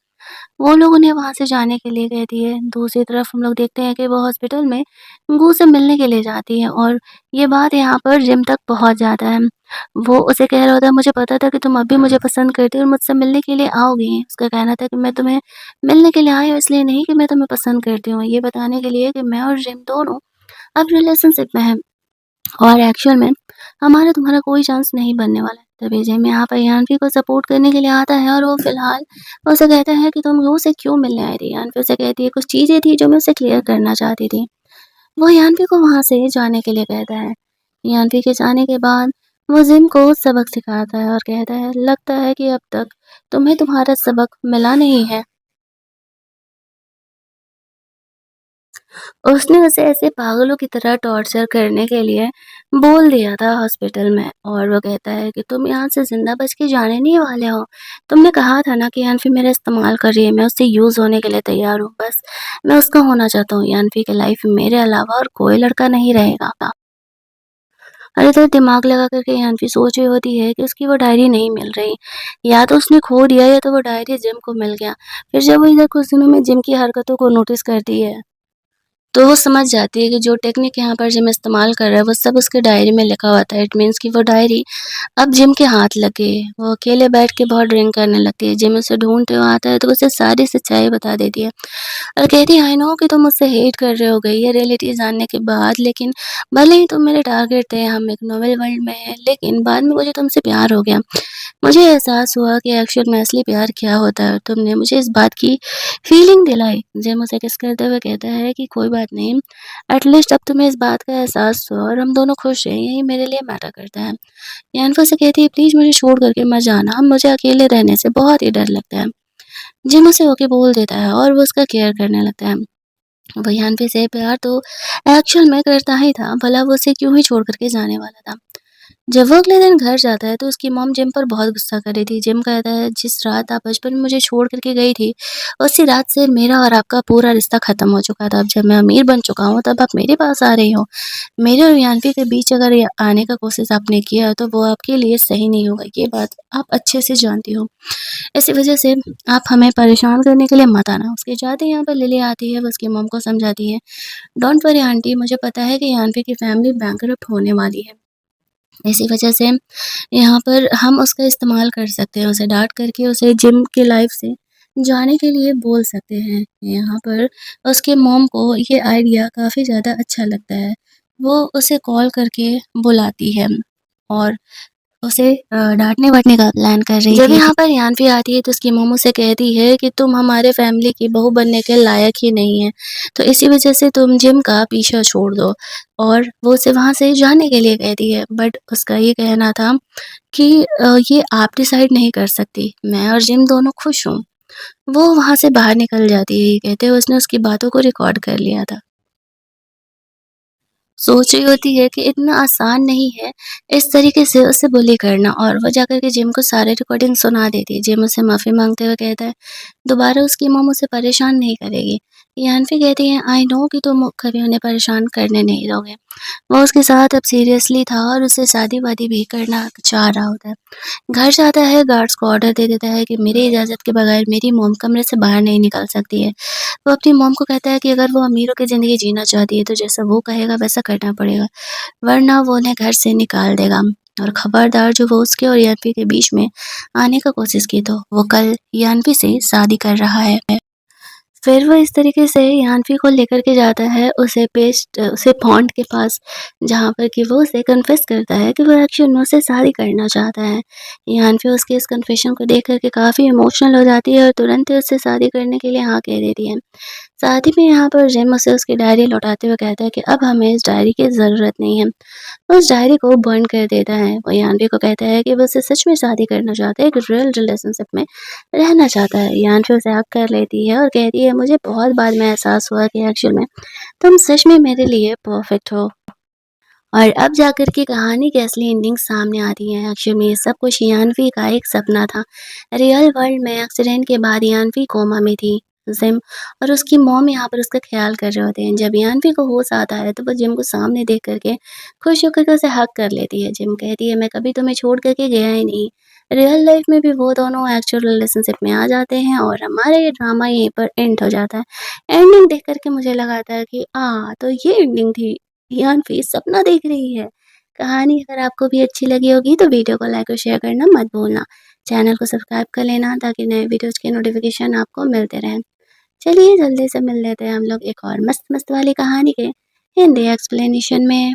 वो लोग उन्हें वहाँ से जाने के लिए कहती है। दूसरी तरफ हम लोग देखते हैं कि वो हॉस्पिटल में गू से मिलने के लिए जाती है और ये बात यहाँ पर जिम तक पहुँच जाता है। वो उसे कह रहा होता है, मुझे पता था कि तुम अब भी मुझे पसंद करती हो और मुझसे मिलने के लिए आओगी। उसका कहना था कि मैं तुम्हें मिलने के लिए आई हूँ इसलिए नहीं कि मैं तुम्हें पसंद करती हूँ, ये बताने के लिए कि मैं और जिम दोनों अब रिलेशनशिप में हैं। और एक्चुअल में हमारा तुम्हारा कोई चांस नहीं बनने वाला है। तभी जिम यहाँ पर यान्वी को सपोर्ट करने के लिए आता है और वो फ़िलहाल उसे कहता है कि तुम मुझसे क्यों मिलने आई थी? यान्वी उसे कहती है कुछ चीज़ें थी जो मैं उससे क्लियर करना चाहती थी। वो यान्वी को वहाँ से जाने के लिए कहता है। यान्वी के जाने के बाद वो जिम को सबक सिखाता है और कहता है लगता है कि अब तक तुम्हें तुम्हारा सबक मिला नहीं है। उसने उसे ऐसे पागलों की तरह टॉर्चर करने के लिए बोल दिया था हॉस्पिटल में, और वो कहता है कि तुम यहाँ से ज़िंदा बच के जाने नहीं वाले हो। तुमने कहा था ना कि यान्फी मेरा इस्तेमाल कर रही है, मैं उससे यूज़ होने के लिए तैयार हूँ, बस मैं उसका होना चाहता हूँ। यान्फी की लाइफ़ में मेरे अलावा और कोई लड़का नहीं रहेगा। और इधर दिमाग लगा कर के यान्फी सोच रही होती है कि उसकी वो डायरी नहीं मिल रही। या तो उसने खो दिया या तो वो डायरी जिम को मिल गया। फिर जब वो इधर कुछ दिनों में जिम की हरकतों को नोटिस करती है, तो वो समझ जाती है कि जो टेक्निक यहाँ पर जिम इस्तेमाल कर रहा है, वो सब उसके डायरी में लिखा हुआ था। इट मीन्स कि वो डायरी अब जिम के हाथ लग गई है। वो अकेले बैठ के बहुत ड्रिंक करने लगती है। जिम उसे ढूँढते हुए आता है तो उसे सारी सच्चाई बता देती है और कहती है, आई नो कि तुम मुझसे हेट कर रहे होगे ये रियलिटी जानने के बाद, लेकिन भले ही तुम मेरे टारगेट थे, हम एक नोवेल वर्ल्ड में हैं, लेकिन बाद में मुझे तुमसे प्यार हो गया। मुझे एहसास हुआ कि एक्चुअल में असली प्यार क्या होता है और तुमने मुझे इस बात की फीलिंग दिलाई। जिम उसे किस करते हुए कहता है कि कोई बात नहीं, एटलीस्ट अब तुम्हें इस बात का एहसास हुआ और हम दोनों खुश हैं, यही मेरे लिए मैटर करता है। यानफो से कहती है, प्लीज़ मुझे छोड़ कर के मत जाना, मुझे अकेले रहने से बहुत ही डर लगता है। जिम उसे ओके बोल देता है और वो उसका केयर करने लगता है। वो यानफे से प्यार तो एक्चुअल में करता ही था, भला वो उसे क्यों ही छोड़ कर के जाने वाला था। जब वो अगले दिन घर जाता है तो उसकी मॉम जिम पर बहुत गुस्सा कर रही थी। जिम कहता है, जिस रात आप बचपन में मुझे छोड़ कर के गई थी, उसी रात से मेरा और आपका पूरा रिश्ता खत्म हो चुका था। अब जब मैं अमीर बन चुका हूँ तब आप मेरे पास आ रही हो। मेरे और यान्वी के बीच अगर ये आने का कोशिश आपने किया तो वो आपके लिए सही नहीं होगा। ये बात आप अच्छे से जानती हो। इसी वजह से आप हमें परेशान करने के लिए मत आना। उसके जाते ही यहाँ पर लिली आती है, वो उसकी मॉम को समझाती है, डोंट वरी आंटी, मुझे पता है कि यान्वी की फैमिली बैंकरप्ट होने वाली है। इसी वजह से यहाँ पर हम उसका इस्तेमाल कर सकते हैं, उसे डाँट कर के उसे जिम की लाइफ़ से जाने के लिए बोल सकते हैं। यहाँ पर उसके मॉम को ये आइडिया काफ़ी ज़्यादा अच्छा लगता है। वो उसे कॉल करके बुलाती है और उसे डाँटने-वाटने का प्लान कर रही जब थी। यहाँ पर यान्वी आती है तो उसकी मॉम उसे कहती है कि तुम हमारे फैमिली की बहू बनने के लायक ही नहीं है, तो इसी वजह से तुम जिम का पीछा छोड़ दो, और वो उसे वहाँ से जाने के लिए कहती है। बट उसका ये कहना था कि ये आप डिसाइड नहीं कर सकती, मैं और जिम दोनों खुश हूँ। वो वहाँ से बाहर निकल जाती है, ये कहते हुए उसने उसकी बातों को रिकॉर्ड कर लिया था। सोच रही होती है कि इतना आसान नहीं है इस तरीके से उसे बुली करना, और वो जाकर के जिम को सारे रिकॉर्डिंग सुना देती है। जिम उससे माफ़ी माँगते हुए कहता है, दोबारा उसकी मॉम उसे परेशान नहीं करेगी। यान्वी कहती है, आई नो कि तुम कभी उन्हें परेशान करने नहीं दोगे। वो उसके साथ अब सीरियसली था और उसे शादी-वादी भी करना चाह रहा होता है। घर जाता है, गार्ड्स को ऑर्डर दे देता है कि मेरी इजाज़त के बगैर मेरी मॉम कमरे से बाहर नहीं निकल सकती है। वो अपनी मॉम को कहता है कि अगर वो अमीरों की ज़िंदगी जीना चाहती है तो जैसा वो कहेगा वैसा करना पड़ेगा, वरना वो उन्हें घर से निकाल देगा। और खबरदार जो वो उसके और यान्वी के बीच में आने का कोशिश की तो वो कल यान्वी से शादी कर रहा है। फिर वो इस तरीके से यान्वी को लेकर के जाता है उसे पॉन्ड के पास, जहाँ पर कि वो उसे कन्फेस करता है कि वो एक्चुअल में उससे शादी करना चाहता है। यान्वी उसके इस कन्फेशन को देख कर के काफ़ी इमोशनल हो जाती है और तुरंत ही उससे शादी करने के लिए हाँ कह देती है। साथ ही में यहाँ पर जिम उसे उसकी डायरी लौटाते हुए कहता है कि अब हमें इस डायरी की ज़रूरत नहीं है। वो उस डायरी को बर्न कर देता है। वो यान्वी को कहता है कि वो उससे सच में शादी करना चाहता है, एक रियल रिलेशनशिप में रहना चाहता है। यान्वी उसे हग कर लेती है और कहती है, मुझे बहुत बाद में एहसास हुआ कि एक्चुअल में तुम सच में मेरे लिए परफेक्ट हो। और अब जाकर के कहानी की असली एंडिंग सामने आती है। एक्चुअल में ये सब कुछ यान्वी का एक सपना था। रियल वर्ल्ड में एक्सीडेंट के बाद यान्वी कोमा में थी। जिम और उसकी मॉम यहाँ पर उसका ख्याल कर रहे होते हैं। जब यान्वी को होश आता है तो वो जिम को सामने देख कर के खुश होकर के उसे हग कर लेती है। जिम कहती है, मैं कभी तुम्हें छोड़ कर के गया ही नहीं। रियल लाइफ में भी वो दोनों एक्चुअल रिलेशनशिप में आ जाते हैं और हमारा ये ड्रामा यहीं पर एंड हो जाता है। एंडिंग देख कर के मुझे लगा था कि तो ये एंडिंग थी। यान्वी सपना देख रही है। कहानी अगर आपको भी अच्छी लगी होगी तो वीडियो को लाइक और शेयर करना मत भूलना। चैनल को सब्सक्राइब कर लेना ताकि नए वीडियोज़ के नोटिफ़िकेशन आपको मिलते रहें। चलिए जल्दी से मिल लेते हैं हम लोग एक और मस्त-मस्त वाली कहानी के हिंदी एक्सप्लेनेशन में।